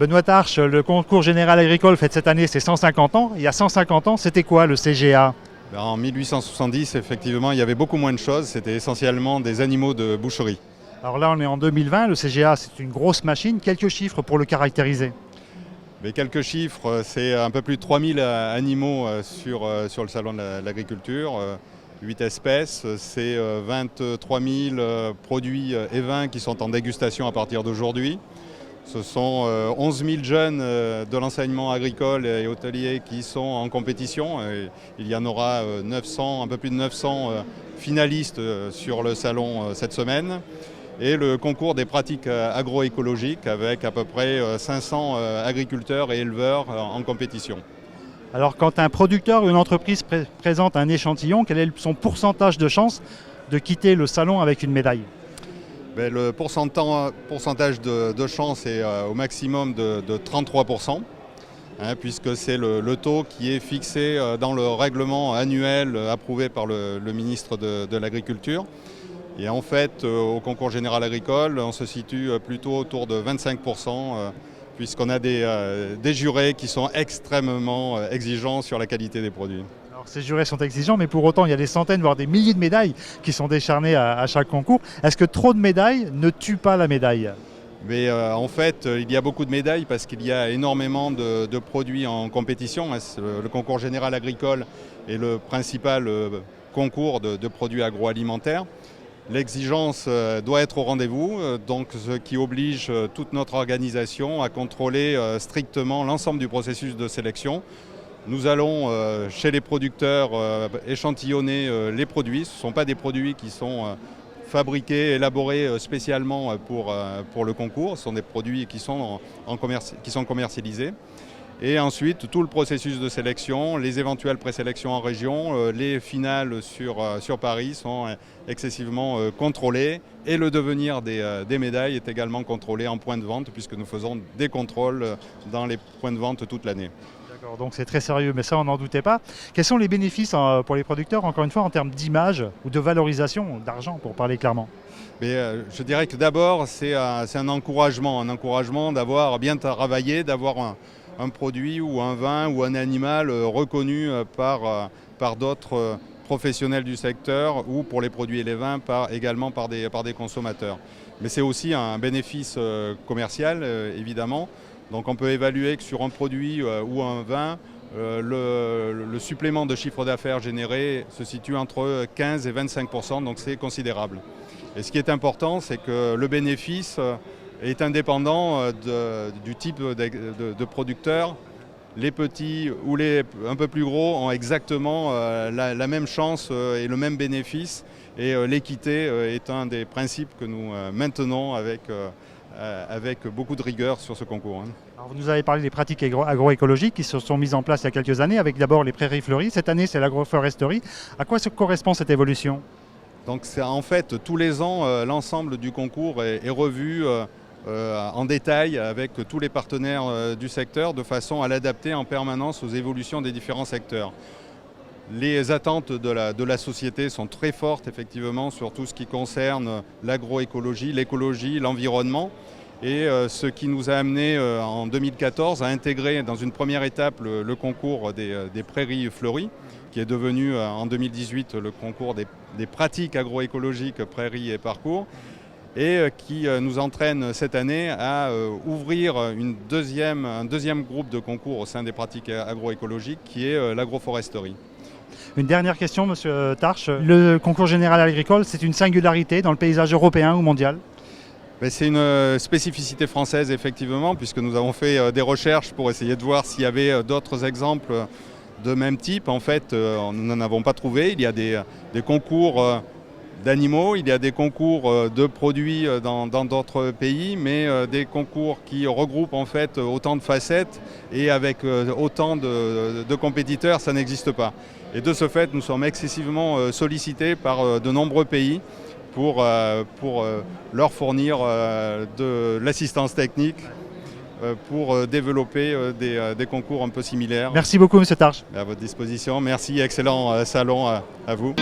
Benoît Tarche, le concours général agricole fête cette année ses 150 ans. Il y a 150 ans, c'était quoi le CGA? En 1870, effectivement, il y avait beaucoup moins de choses. C'était essentiellement des animaux de boucherie. Alors là, on est en 2020. Le CGA, c'est une grosse machine. Quelques chiffres pour le caractériser. Mais quelques chiffres, c'est un peu plus de 3000 animaux sur le salon de l'agriculture. 8 espèces, c'est 23 000 produits et vins qui sont en dégustation à partir d'aujourd'hui. Ce sont 11 000 jeunes de l'enseignement agricole et hôtelier qui sont en compétition. Il y en aura 900, un peu plus de 900 finalistes sur le salon cette semaine. Et le concours des pratiques agroécologiques avec à peu près 500 agriculteurs et éleveurs en compétition. Alors quand un producteur ou une entreprise présente un échantillon, quel est son pourcentage de chance de quitter le salon avec une médaille? Le pourcentage de chance est au maximum de 33%, puisque c'est le taux qui est fixé dans le règlement annuel approuvé par le ministre de l'Agriculture. Et en fait, au concours général agricole, on se situe plutôt autour de 25%, puisqu'on a des jurés qui sont extrêmement exigeants sur la qualité des produits. Alors ces jurés sont exigeants, mais pour autant, il y a des centaines, voire des milliers de médailles qui sont décernées à chaque concours. Est-ce que trop de médailles ne tue pas la médaille? Mais en fait, il y a beaucoup de médailles parce qu'il y a énormément de produits en compétition. Le concours général agricole est le principal concours de produits agroalimentaires. L'exigence doit être au rendez-vous, donc ce qui oblige toute notre organisation à contrôler strictement l'ensemble du processus de sélection. Nous allons chez les producteurs échantillonner les produits. Ce ne sont pas des produits qui sont fabriqués, élaborés spécialement pour le concours. Ce sont des produits qui sont commercialisés. Et ensuite, tout le processus de sélection, les éventuelles présélections en région, les finales sur Paris sont excessivement contrôlées. Et le devenir des médailles est également contrôlé en point de vente, puisque nous faisons des contrôles dans les points de vente toute l'année. D'accord, donc c'est très sérieux, mais ça, on n'en doutait pas. Quels sont les bénéfices pour les producteurs, encore une fois, en termes d'image ou de valorisation, d'argent, pour parler clairement? Mais, je dirais que d'abord, c'est un encouragement d'avoir bien travaillé, d'avoir un produit ou un vin ou un animal reconnu par d'autres professionnels du secteur ou pour les produits et les vins également par des consommateurs. Mais c'est aussi un bénéfice commercial évidemment. Donc on peut évaluer que sur un produit ou un vin, le supplément de chiffre d'affaires généré se situe entre 15 et 25%, donc c'est considérable. Et ce qui est important, c'est que le bénéfice est indépendant du type de producteur. Les petits ou les un peu plus gros ont exactement la même chance et le même bénéfice. Et l'équité est un des principes que nous maintenons avec beaucoup de rigueur sur ce concours. Alors vous nous avez parlé des pratiques agroécologiques qui se sont mises en place il y a quelques années, avec d'abord les prairies fleuries. Cette année, c'est l'agroforesterie. À quoi correspond cette évolution? Donc c'est en fait tous les ans, l'ensemble du concours est revu en détail avec tous les partenaires du secteur de façon à l'adapter en permanence aux évolutions des différents secteurs. Les attentes de la société sont très fortes effectivement sur tout ce qui concerne l'agroécologie, l'écologie, l'environnement. Et ce qui nous a amené en 2014 à intégrer dans une première étape le concours des prairies fleuries, qui est devenu en 2018 le concours des pratiques agroécologiques prairies et parcours, et qui nous entraîne cette année à ouvrir un deuxième groupe de concours au sein des pratiques agroécologiques, qui est l'agroforesterie. Une dernière question, Monsieur Tarche. Le concours général agricole, c'est une singularité dans le paysage européen ou mondial? C'est une spécificité française, effectivement, puisque nous avons fait des recherches pour essayer de voir s'il y avait d'autres exemples de même type. En fait, nous n'en avons pas trouvé. Il y a des concours d'animaux, il y a des concours de produits dans d'autres pays, mais des concours qui regroupent en fait autant de facettes et avec autant de compétiteurs, ça n'existe pas. Et de ce fait, nous sommes excessivement sollicités par de nombreux pays pour leur fournir de l'assistance technique pour développer des concours un peu similaires. Merci beaucoup, Monsieur Tarche. À votre disposition. Merci, excellent salon à vous.